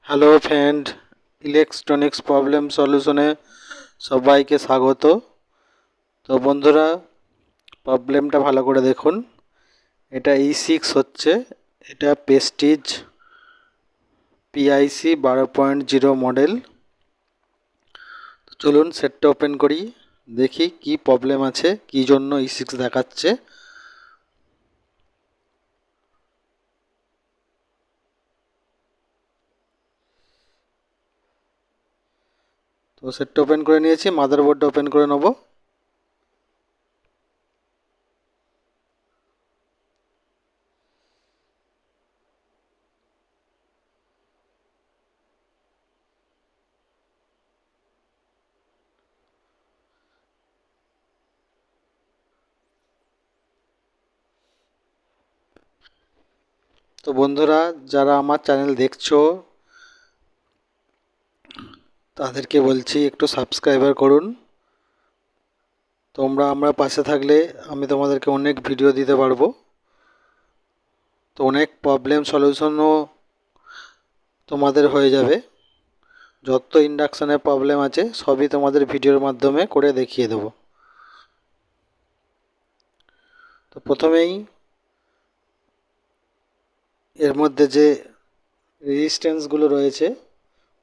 Hello friend, electronics problem সলিউশনে সবাইকে স্বাগত। তো বন্ধুরা, প্রবলেমটা ভালো করে দেখুন। এটা E6 হচ্ছে, এটা প্রেস্টিজ PIC 12.0 মডেল। চলুন সেটটা ওপেন করি, দেখি কি প্রবলেম আছে, কি জন্য E6 দেখাচ্ছে। তো সেটটা ওপেন করে নিয়েছি, মাদারবোর্ডটা ওপেন করে নেব। তো বন্ধুরা, যারা আমার চ্যানেল দেখছো তাদেরকে বলছি একটু সাবস্ক্রাইবার করুন। তোমরা আমরা পাশে থাকলে আমি তোমাদেরকে অনেক ভিডিও দিতে পারবো। তো অনেক প্রবলেম সলিউশনও তোমাদের হয়ে যাবে। যত ইন্ডাকশানের প্রবলেম আছে সবই তোমাদের ভিডিওর মাধ্যমে করে দেখিয়ে দেবো। তো প্রথমেই এর মধ্যে যে রেজিস্ট্যান্সগুলো রয়েছে,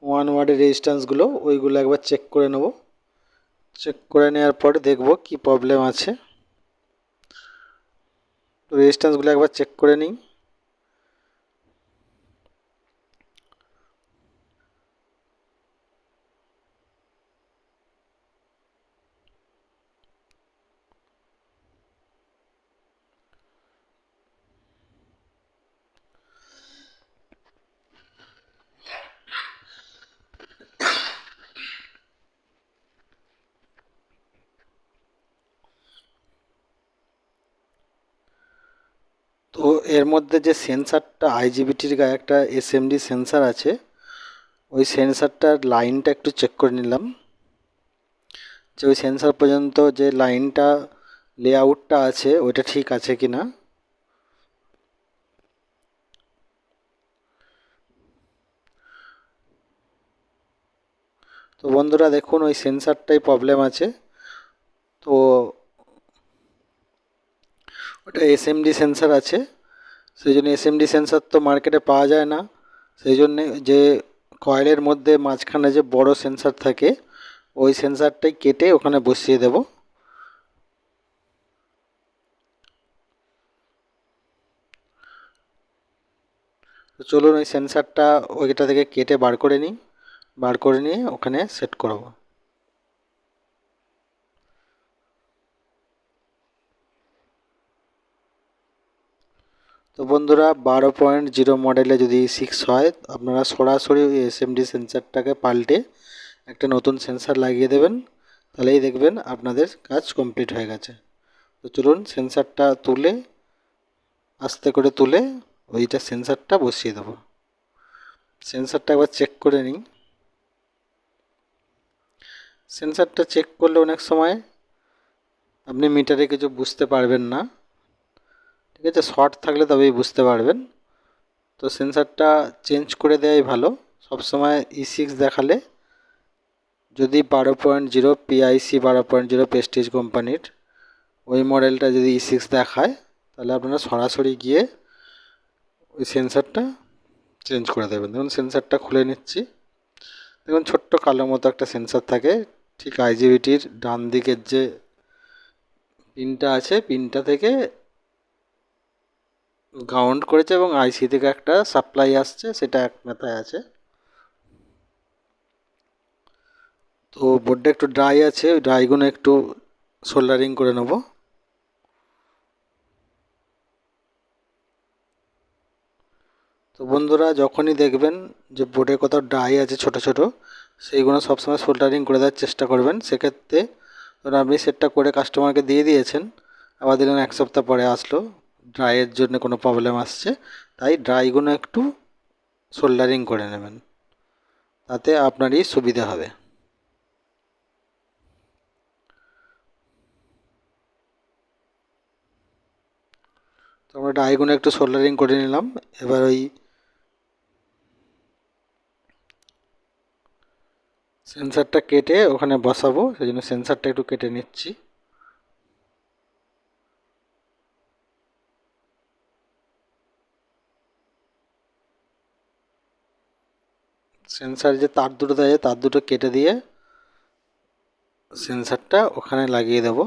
1 ওয়াটের রেজিস্ট্যান্সগুলো, ওইগুলো একবার চেক করে নেব। চেক করে নেওয়ার পরে দেখব কি প্রবলেম আছে। তো রেজিস্ট্যান্সগুলো একবার চেক করে নিই। তো এর মধ্যে যে সেন্সারটা, IGBTর গায়ে একটা SMD সেন্সার আছে, ওই সেন্সারটার লাইনটা একটু চেক করে নিলাম যে ওই সেন্সার পর্যন্ত যে লাইনটা লেআউটটা আছে ওইটা ঠিক আছে কি না। তো বন্ধুরা দেখুন, ওই সেন্সারটাই প্রবলেম আছে। তো ওটা SMD সেন্সার আছে, সেই জন্য SMD সেন্সার তো মার্কেটে পাওয়া যায় না। সেই জন্যে যে কয়েলের মধ্যে মাঝখানে যে বড় সেন্সার থাকে, ওই সেন্সারটাই কেটে ওখানে বসিয়ে দেব। তো চলুন ওই সেন্সারটা ওইটা থেকে কেটে বার করে নিই, বার করে নিয়ে ওখানে সেট করব। তো বন্ধুরা, 12.0 মডেলে যদি 6 হয়, আপনারা সরাসরি ওই SMD সেন্সারটাকে পাল্টে একটা নতুন সেন্সার লাগিয়ে দেবেন, তাহলেই দেখবেন আপনাদের কাজ কমপ্লিট হয়ে গেছে। তো চলুন সেন্সারটা তুলে, আস্তে করে তুলে ওইটা সেন্সারটা বসিয়ে দেবো। সেন্সারটা একবার চেক করে নিই। সেন্সারটা চেক করলে অনেক সময় আপনি মিটারে কিছু বুঝতে পারবেন না, ঠিক আছে, শর্ট থাকলে তবেই বুঝতে পারবেন। তো সেন্সারটা চেঞ্জ করে দেওয়াই ভালো। সবসময় E6 দেখালে, যদি 12.0 PIC 12.0 প্রেস্টিজ কোম্পানির ওই মডেলটা যদি E6 দেখায়, তাহলে আপনারা সরাসরি গিয়ে ওই সেন্সারটা চেঞ্জ করে দেবেন। দেখুন সেন্সারটা খুলে নিচ্ছি। দেখুন ছোট্ট কালো মতো একটা সেন্সার থাকে, ঠিক IGBTর ডান দিকের যে পিনটা আছে, পিনটা থেকে গ্রাউন্ড করেছে এবং IC থেকে একটা সাপ্লাই আসছে, সেটা এক মাথায় আছে। তো বোর্ডটা একটু ড্রাই আছে, ওই ড্রাইগুলো একটু সোল্ডারিং করে নেব। তো বন্ধুরা, যখনই দেখবেন যে বোর্ডে কোথাও ড্রাই আছে ছোট ছোট, সেইগুলো সবসময় সোল্ডারিং করে দেওয়ার চেষ্টা করবেন। সেক্ষেত্রে ধরুন আপনি সেটটা করে কাস্টমারকে দিয়ে দিয়েছেন, আবার দিলেন 1 সপ্তাহ পরে আসলো, ড্রাইয়ের জন্য কোনো প্রবলেম আসছে, তাই ড্রাইগুলো একটু সোল্ডারিং করে নেবেন, তাতে আপনারই সুবিধা হবে। তো আমরা ড্রাইগুলো একটু সোল্ডারিং করে নিলাম। এবার ওই সেন্সারটা কেটে ওখানে বসাবো, সেই জন্য সেন্সারটা একটু কেটে নিচ্ছি। সেন্সার যে তার দুটো দেয়, তার দুটো কেটে দিয়ে সেন্সারটা ওখানে লাগিয়ে দেব।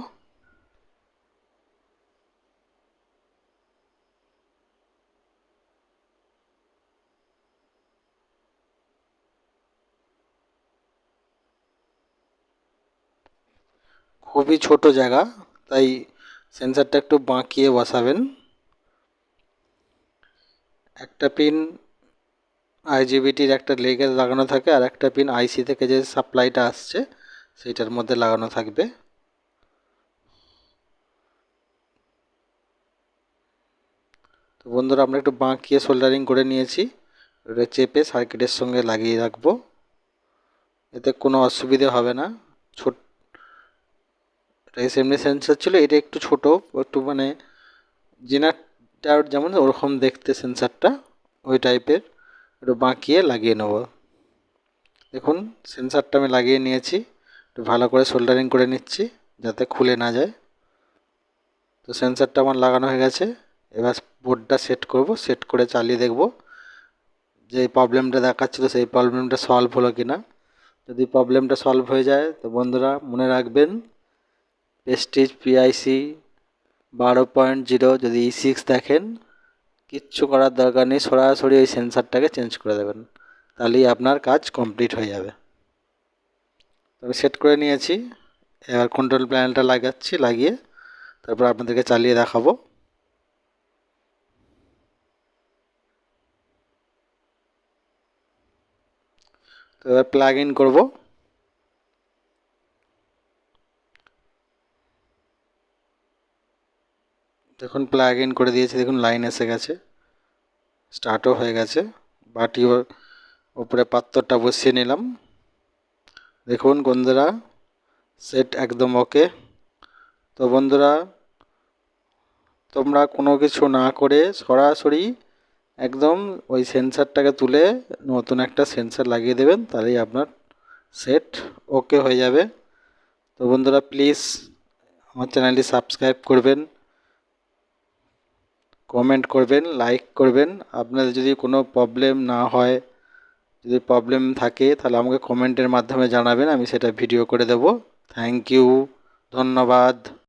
খুবই ছোট জায়গা, তাই সেন্সারটা একটু বাঁকিয়ে বসাবেন। একটা পিন আইজিবিটির একটা লেগে লাগানো থাকে, আর একটা পিন আইসি থেকে যে সাপ্লাইটা আসছে সেইটার মধ্যে লাগানো থাকবে। তো বন্ধুরা, আমরা একটু বাঁকিয়ে সোল্ডারিং করে নিয়েছি, এটা চেপে সার্কিটের সঙ্গে লাগিয়ে রাখবো, এতে কোনো অসুবিধে হবে না। ছোট এমনি সেন্সার ছিল, এটা একটু ছোট, একটু মানে জেনারেটর যেমন ওরকম দেখতে সেন্সারটা, ওই টাইপের। একটু বাঁকিয়ে লাগিয়ে নেব। দেখুন সেন্সারটা আমি লাগিয়ে নিয়েছি, একটু ভালো করে সোল্ডারিং করে নিচ্ছি যাতে খুলে না যায়। তো সেন্সারটা আমার লাগানো হয়ে গেছে, এবার বোর্ডটা সেট করব, সেট করে চালিয়ে দেখব যে প্রবলেমটা দেখাচ্ছিল সেই প্রবলেমটা সলভ হলো কিনা। যদি প্রবলেমটা সলভ হয়ে যায় তো বন্ধুরা মনে রাখবেন, প্রেস্টিজ পিআইসি 12.0 যদি E6 দেখেন, কিচ্ছু করার দরকার নেই, সরাসরি ওই সেন্সারটাকে চেঞ্জ করে দেবেন, তাহলেই আপনার কাজ কমপ্লিট হয়ে যাবে। তবে সেট করে নিয়েছি, এবার কন্ট্রোল প্যানেলটা লাগাচ্ছি, লাগিয়ে তারপর আপনাদেরকে চালিয়ে দেখাবো। তো এবার প্লাগ ইন করবো। দেখুন প্লাগ ইন করে দিয়েছি, দেখুন লাইন এসে গেছে, স্টার্টও হয়ে গেছে। বাটি উপরে পাত্রটা বসিয়ে নিলাম। দেখুন বন্ধুরা, সেট একদম ওকে। তো বন্ধুরা, তোমরা কোনো কিছু না করে সরাসরি একদম ওই সেন্সারটাকে তুলে নতুন একটা সেন্সার লাগিয়ে দেবেন, তাহলেই আপনার সেট ওকে হয়ে যাবে। তো বন্ধুরা প্লিজ আমার চ্যানেলটি সাবস্ক্রাইব করবেন, কমেন্ট করবেন, লাইক করবেন। আপনাদের যদি কোনো প্রবলেম না হয়, যদি প্রবলেম থাকে তাহলে আমাকে কমেন্টের মাধ্যমে জানাবেন, আমি সেটা ভিডিও করে দেব। থ্যাংক ইউ, ধন্যবাদ।